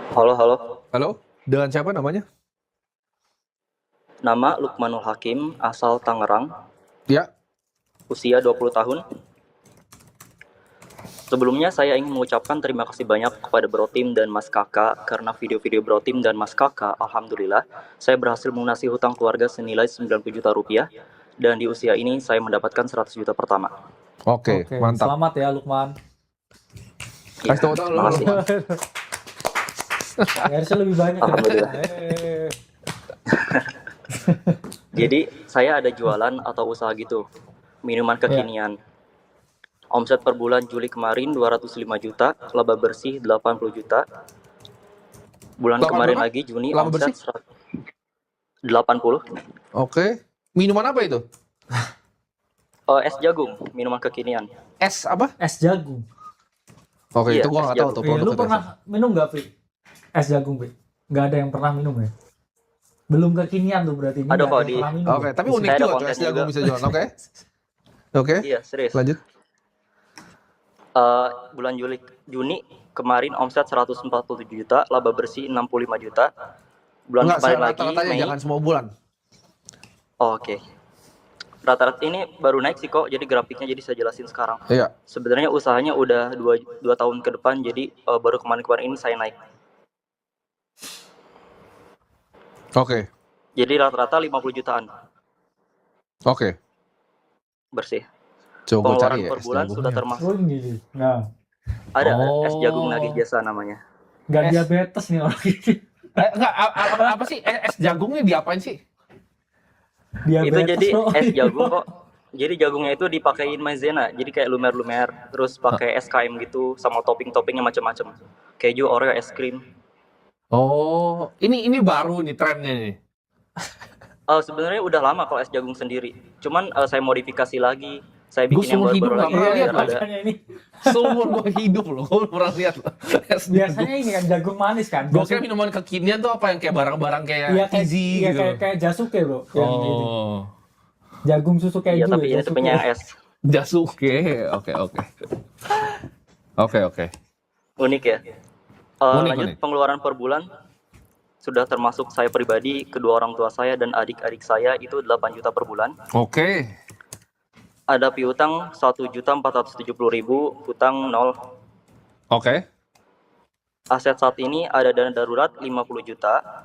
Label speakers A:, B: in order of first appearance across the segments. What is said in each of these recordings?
A: Halo, halo.
B: Halo, dengan siapa namanya?
A: Nama Lukmanul Hakim, asal Tangerang,
B: Ya,
A: usia 20 tahun. Sebelumnya saya ingin mengucapkan terima kasih banyak kepada Brotim dan Mas Kakak karena video-video Brotim dan Mas Kakak, alhamdulillah, saya berhasil melunasi hutang keluarga senilai 90 juta rupiah dan di usia ini saya mendapatkan 100 juta pertama.
B: oke,
C: Oke,
B: mantap.
C: selamat ya Lukman.
A: Iya,
B: Kasih tahu dong
A: terima kasih.
C: Harusnya lebih banyak ya.
A: Alhamdulillah.
C: Eh,
A: Jadi saya ada jualan atau usaha gitu, minuman kekinian. Omset per bulan Juli kemarin 205 juta, laba bersih 80 juta. Bulan
B: Laba
A: kemarin
B: berapa?
A: lagi Juni
B: Laba
A: omset
B: bersih?
A: 80.
B: Oke. Minuman apa itu?
A: Es jagung, minuman kekinian.
B: Es apa?
C: Es jagung.
B: Oke,
A: Iya,
B: itu gua
A: es
B: nggak tahu
A: jagung.
B: tuh
C: Lu
B: produk itu.
C: pernah minum nggak, Pi? Es jagung, Pi? Nggak ada yang pernah minum ya? Belum kekinian tuh berarti. Ini
A: Ada
C: nggak
A: kok
C: yang
A: di-
C: pernah minum.
B: Oke,
C: ya?
B: tapi
C: Di
B: unik
A: Saya ada
B: juga tuh es
A: konten
B: jagung
A: juga.
B: bisa jualan. Oke. Oke,
A: Iya, serius.
B: lanjut.
A: Bulan Juni kemarin omset 147 juta, laba bersih 65 juta. Bulan
B: Enggak, saya
A: kemarin lagi
B: rata-rata aja,
A: Mei.
B: jangan semua bulan.
A: Oke. Rata-rata ini baru naik sih kok, jadi grafiknya jadi saya jelasin sekarang.
B: Iya.
A: Sebenarnya usahanya udah 2 tahun ke depan, jadi baru kemarin-kemarin ini saya naik.
B: Oke.
A: Jadi rata-rata 50 jutaan
B: Oke.
A: bersih.
B: Coba gua cari
A: Pengeluaran
B: ya
A: per
B: es
A: bulan sudah
B: jagungnya.
A: termasuk
C: Oh, ini. Nah,
A: ada
B: Oh.
A: es jagung nagih jasa namanya.
C: nggak
B: Es.
C: diabetes nih orang ini.
B: Enggak, apa sih es jagungnya diapain sih?
C: Diabetes
A: Itu jadi
C: loh.
A: es jagung kok. Jadi jagungnya itu dipakein maizena, jadi kayak lumer-lumer, terus pakai SKM gitu sama topping-toppingnya macam-macam. Keju, Oreo, es krim.
B: Oh, ini baru nih trennya nih.
A: Sebenarnya udah lama kalau es jagung sendiri. Cuman saya modifikasi lagi. Saya
B: Gua
A: bikin yang
B: seumur hidup
A: baru-baru
B: nggak
A: lagi
B: pernah
C: Iya,
B: lihat
A: biar ada.
C: makanya ini.
B: Seumur gua hidup loh, gua belum pernah lihat loh. Es
C: Biasanya
B: jagung.
C: ini kan jagung manis kan.
B: Gua kira minuman kekinian tuh apa yang kayak barang-barang kayak
C: Iya, kayak,
B: easy
C: iya,
B: gitu.
C: kayak Jasuke, Bro. Yang ini.
B: Oh,
C: Jagung susu keju
A: Iya, tapi
C: ya,
A: ini tipenya yang es.
B: Jasuke. Oke. Oke.
A: Unik ya. Lanjut,
B: Unik.
A: pengeluaran per bulan sudah termasuk saya pribadi, kedua orang tua saya dan adik-adik saya itu 8 juta per bulan.
B: Oke.
A: Ada piutang 1.470.000, hutang 0.
B: Oke.
A: Aset saat ini ada dana darurat 50 juta.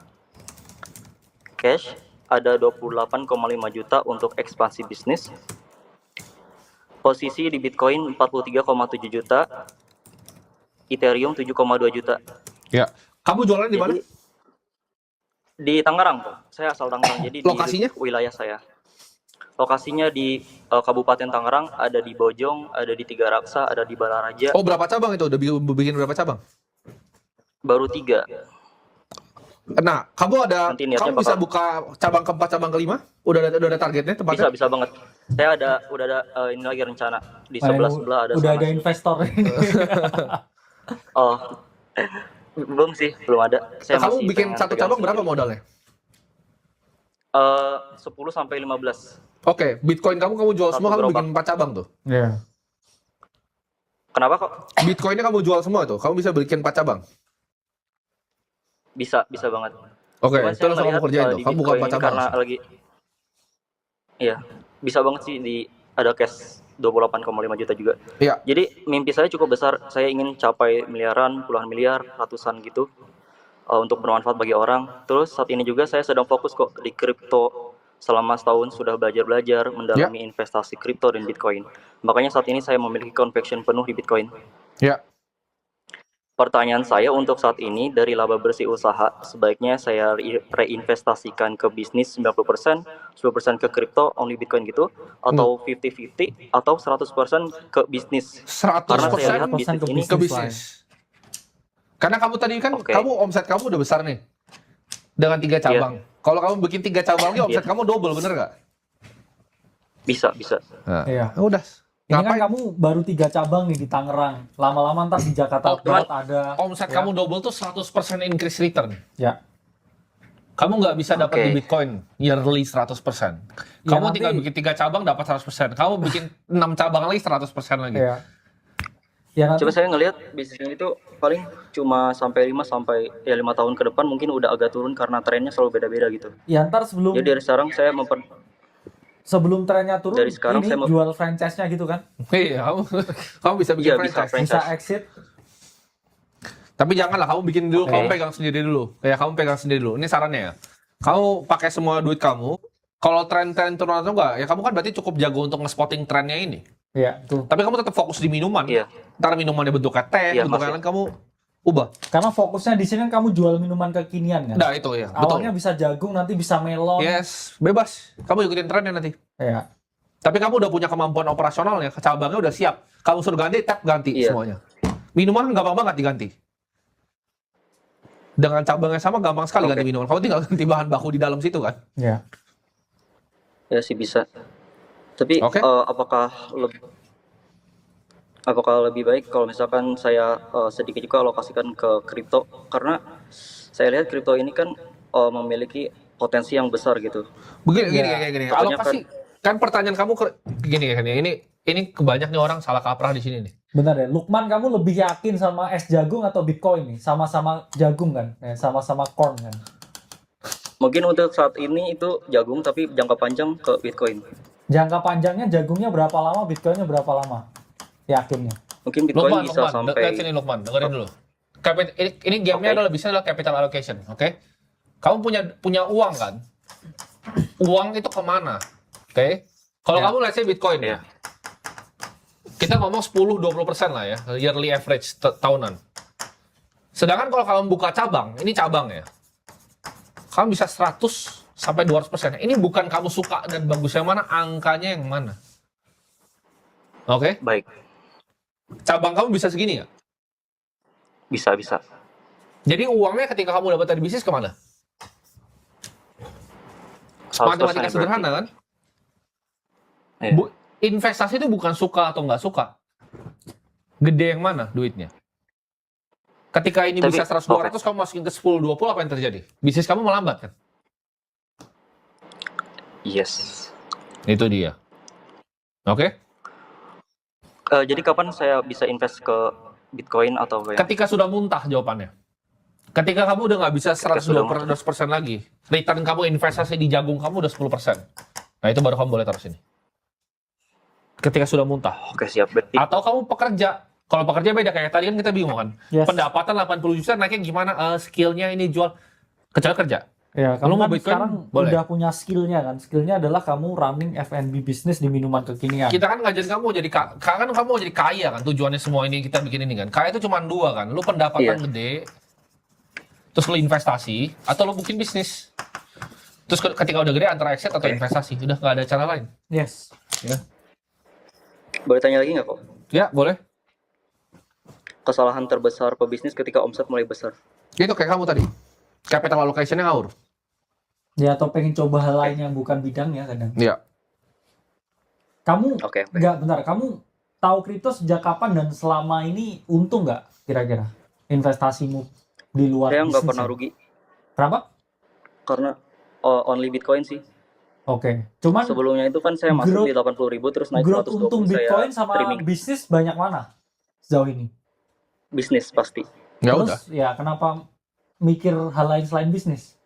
A: Cash ada 28,5 juta untuk ekspansi bisnis. Posisi di Bitcoin 43,7 juta. Ethereum 7,2 juta.
B: Ya. Kamu jualan di mana?
A: Jadi di Tangerang, Pak. Saya asal Tangerang. Jadi
B: Lokasinya?
A: di wilayah saya. Lokasinya di Kabupaten Tangerang, ada di Bojong, ada di Tiga Raksa, ada di Balaraja.
B: Oh, berapa cabang itu? Udah bikin berapa cabang?
A: Baru 3.
B: Nah,
A: Nanti niatnya
B: kamu bisa
A: bakal-
B: buka cabang keempat, cabang kelima? Udah ada targetnya tempatnya?
A: Bisa banget. Saya udah ada ini lagi rencana di
C: Kayak
A: sebelah ada
C: udah
A: sana
C: ada
A: sih.
C: investor.
A: Oh, belum sih, belum ada. Saya
B: Kamu
A: masih
B: bikin
A: pengen
B: satu
A: pegang
B: cabang berapa
A: sendiri.
B: modalnya?
A: 10 sampai 15.
B: Oke, Bitcoin kamu jual
A: Satu
B: semua, kamu
A: gerobak.
B: bikin 4 cabang tuh.
C: Iya.
A: Kenapa kok?
B: Bitcoinnya kamu jual semua tuh, kamu bisa bikin 4 cabang.
A: Bisa banget.
B: Oke,
A: Cuman
B: itu
A: saya
B: langsung kamu
A: melihat,
B: kerjain tuh.
A: di
B: Kamu buka
A: Bitcoin
B: 4
A: ini
B: cabang.
A: karena lagi, iya, bisa banget sih ada cash 28,5 juta juga.
B: Iya.
A: Jadi mimpi saya cukup besar. Saya ingin capai miliaran, puluhan miliar, ratusan gitu untuk bermanfaat bagi orang. Terus saat ini juga saya sedang fokus kok di kripto. Selama setahun sudah belajar mendalami investasi kripto dan Bitcoin. Makanya saat ini saya memiliki conviction penuh di Bitcoin.
B: Ya.
A: Pertanyaan saya untuk saat ini, dari laba bersih usaha, sebaiknya saya reinvestasikan ke bisnis 90%, 10% ke kripto, only Bitcoin gitu, atau 50-50, atau 100% ke bisnis. Karena saya
B: 100%
A: lihat bisnis ini
B: ke bisnis. Karena kamu tadi kan,
A: Oke.
B: kamu omset kamu udah besar nih. Dengan 3 cabang. Kalau kamu bikin 3 cabang lagi, omset kamu double, bener nggak?
A: bisa.
B: Nah,
C: Iya.
B: udah.
C: Ini kan
B: Ngapain?
C: kamu baru 3 cabang nih di Tangerang. Lama-lama ntar di Jakarta
B: Oh,
C: Barat ada.
B: Omset
C: Ya.
B: kamu double tuh 100% increase return.
C: Ya.
B: Kamu nggak bisa dapat
A: Oke.
B: di Bitcoin yearly 100%.
C: Ya,
B: Kamu
C: nanti-
B: tinggal bikin 3 cabang dapat 100%. Kamu bikin 6 cabang lagi 100% lagi.
C: Iya. Ya nanti
A: Coba saya ngelihat bisnis ini tuh paling cuma sampai 5 tahun ke depan mungkin udah agak turun karena trennya selalu beda-beda gitu.
C: ya ntar
A: Jadi dari sekarang saya
C: sebelum trennya turun
A: dari sekarang
C: ini
A: saya mau
C: jual franchise-nya gitu kan.
B: Iya, kamu bisa bikin
A: Iya, bisa
B: franchise.
C: Bisa
A: franchise.
C: exit.
B: Tapi janganlah kamu bikin dulu,
C: Oke.
B: kamu pegang sendiri dulu. Ya, kamu pegang sendiri dulu. Ini sarannya ya. Kamu pakai semua duit kamu. Kalau tren-tren turun atau enggak, ya kamu kan berarti cukup jago untuk nge-spotting trennya ini.
C: Iya, tuh.
B: Tapi kamu tetap fokus di minuman.
A: Iya.
B: Ntar minumannya bentuknya teh,
A: Iya,
B: bentuknya
A: masih.
B: lain, kamu ubah.
C: Karena fokusnya di sini kan kamu jual minuman kekinian kan.
B: Nah, itu ya. Betul.
C: Awalnya bisa jagung, nanti bisa melon.
B: Yes, bebas. Kamu ikutin trennya nanti.
C: Ya.
B: Tapi kamu udah punya kemampuan operasionalnya, cabangnya udah siap. Kamu suruh ganti, tap ganti
A: Iya.
B: semuanya. Minuman gampang banget diganti. Dengan cabangnya sama gampang sekali
A: Oke.
B: ganti minuman. Kamu tinggal ganti bahan baku di dalam situ kan.
C: Ya.
A: Ya sih bisa. Tapi
B: Oke.
A: apakah lebih baik kalau misalkan saya sedikit juga alokasikan ke kripto karena saya lihat kripto ini kan memiliki potensi yang besar gitu.
B: Begini,
C: Ya.
B: gini.
A: Pokoknya
B: Alokasi kan pertanyaan kamu gini kan ya. Ini kebanyak nih orang salah kaprah di sini nih.
C: Benar ya. Lukman, kamu lebih yakin sama es jagung atau Bitcoin nih? Sama-sama jagung kan? Ya, sama-sama corn kan?
A: Mungkin untuk saat ini itu jagung tapi jangka panjang ke Bitcoin.
C: Jangka panjangnya jagungnya berapa lama, Bitcoinnya berapa lama? Yakinnya.
A: Mungkin Bitcoin
B: Lukman,
A: bisa
B: lihat
A: sampai
B: sini Lukman, dengerin dulu. Ini gamenya
A: Oke.
B: adalah bisnis adalah capital allocation, oke? Kamu punya uang kan? Uang itu kemana? Oke? Kalau
C: Ya.
B: kamu let's say Bitcoin ya, kita ngomong 10-20% lah ya, yearly average tahunan. Sedangkan kalau kamu buka cabang, ini cabang ya, kamu bisa 100 sampai 200%. Ini bukan kamu suka dan bagus yang mana, angkanya yang mana. Oke?
A: baik.
B: Cabang kamu bisa segini nggak?
A: Bisa.
B: Jadi uangnya ketika kamu dapat dari bisnis kemana?
A: 100%
B: Matematika
A: berarti.
B: sederhana kan?
A: Iya.
B: Investasi itu bukan suka atau nggak suka. Gede yang mana duitnya? Ketika ini
A: Tapi,
B: bisa 100-200, kamu masukin ke 10-20, apa yang terjadi? Bisnis kamu melambat kan?
A: Yes.
B: Itu dia. Oke?
A: Jadi kapan saya bisa invest ke Bitcoin atau kayak
B: Ketika sudah muntah jawabannya. Ketika kamu udah nggak bisa
A: Ketika sudah
B: 100% lagi, return kamu investasi di jagung kamu udah 10%. Nah itu baru kamu boleh taruh sini. Ketika sudah muntah.
A: Oke, siap. Berarti
B: Atau kamu pekerja. Kalau pekerja beda, kayak tadi kan kita bingung kan.
C: Yes.
B: Pendapatan 80 juta naiknya gimana? Skillnya ini jual. Kecuali kerja.
C: Ya,
B: Kalau
C: kamu
B: mau
C: kan
B: Bitcoin,
C: sekarang
B: boleh.
C: udah punya skillnya kan. Skillnya adalah kamu running F&B bisnis di minuman kekinian.
B: Kita kan ngajarin kamu jadi kan kamu mau jadi kaya kan, tujuannya semua ini kita bikin ini kan. Kaya itu cuma dua kan, lu pendapatan
A: Iya.
B: gede, terus lu investasi, atau lu bikin bisnis. Terus ketika udah gede antara exit atau
A: Oke.
B: investasi, udah nggak ada cara lain.
C: Yes.
A: boleh tanya lagi nggak kok?
B: Ya boleh.
A: Kesalahan terbesar pebisnis ketika omset mulai besar.
B: Itu kayak kamu tadi, capital allocation-nya ngawur.
C: Ya, atau pengen coba hal lain yang bukan bidangnya kadang.
B: Iya.
C: Kamu
A: Oke.
C: nggak, bentar, kamu tahu kripto sejak kapan dan selama ini untung nggak kira-kira investasimu di luar
A: Saya nggak
C: bisnis
A: pernah
C: ya?
A: rugi
C: Berapa?
A: karena only Bitcoin sih.
C: Oke. Cuman
A: Sebelumnya itu kan saya masuk
C: growth-
A: di 80.000 terus naik
C: growth
A: 120
C: untung
A: saya
C: Bitcoin sama
A: streaming
C: bisnis banyak mana sejauh ini?
A: bisnis pasti.
B: Ya udah.
C: Terus ya kenapa mikir hal lain selain bisnis?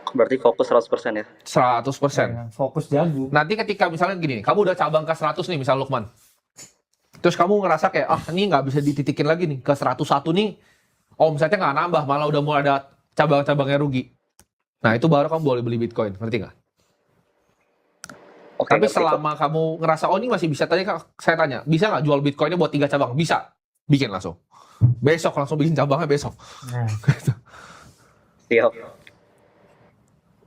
A: Berarti fokus 100% ya.
B: 100%.
C: Ya, fokus jagung.
B: Nanti ketika misalnya gini, kamu udah cabang ke 100 nih, misal Lukman. Terus kamu ngerasa kayak, ini nggak bisa dititikin lagi nih, ke 101 nih, omsetnya nggak nambah, malah udah mulai ada cabang-cabangnya rugi. Nah, itu baru kamu boleh beli Bitcoin, ngerti nggak?
A: Oke.
B: Tapi
A: ngerti kok.
B: selama kamu ngerasa, ini masih bisa, tadi saya tanya, bisa nggak jual Bitcoinnya buat 3 cabang? Bisa. Bikin langsung. Besok langsung bikin cabangnya besok.
C: Nah,
A: Siap.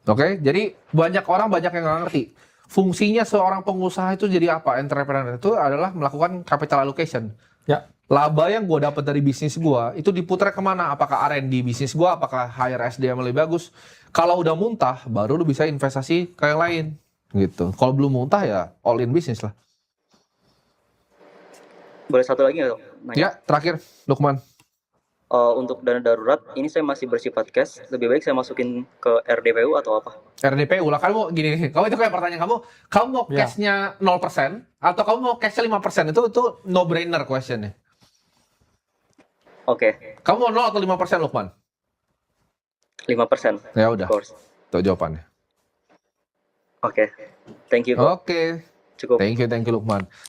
B: Oke, jadi banyak orang banyak yang nggak ngerti. Fungsinya seorang pengusaha itu jadi apa? Entrepreneur itu adalah melakukan capital allocation.
C: ya,
B: Laba yang gue dapat dari bisnis gue itu diputar kemana? Apakah R&D bisnis gue? Apakah hire SDM yang lebih bagus? Kalau udah muntah, baru lu bisa investasi ke yang lain, gitu. Kalau belum muntah ya all in bisnis lah.
A: Boleh satu lagi nggak? Nanya?
B: Ya, terakhir, Lukman.
A: Untuk dana darurat, ini saya masih bersifat cash. Lebih baik saya masukin ke RDPU atau apa?
B: RDPU lah, kamu gini, kamu itu kayak pertanyaan kamu mau
C: Ya.
B: cashnya 0% atau kamu mau cashnya 5%, itu no brainer questionnya.
A: Oke,
B: Kamu mau 0 atau 5% Lukman?
A: 5%.
B: Ya
A: Of
B: udah,
A: course.
B: itu jawabannya.
A: Oke, thank you kok.
B: Oke,
A: Cukup.
B: thank you Lukman.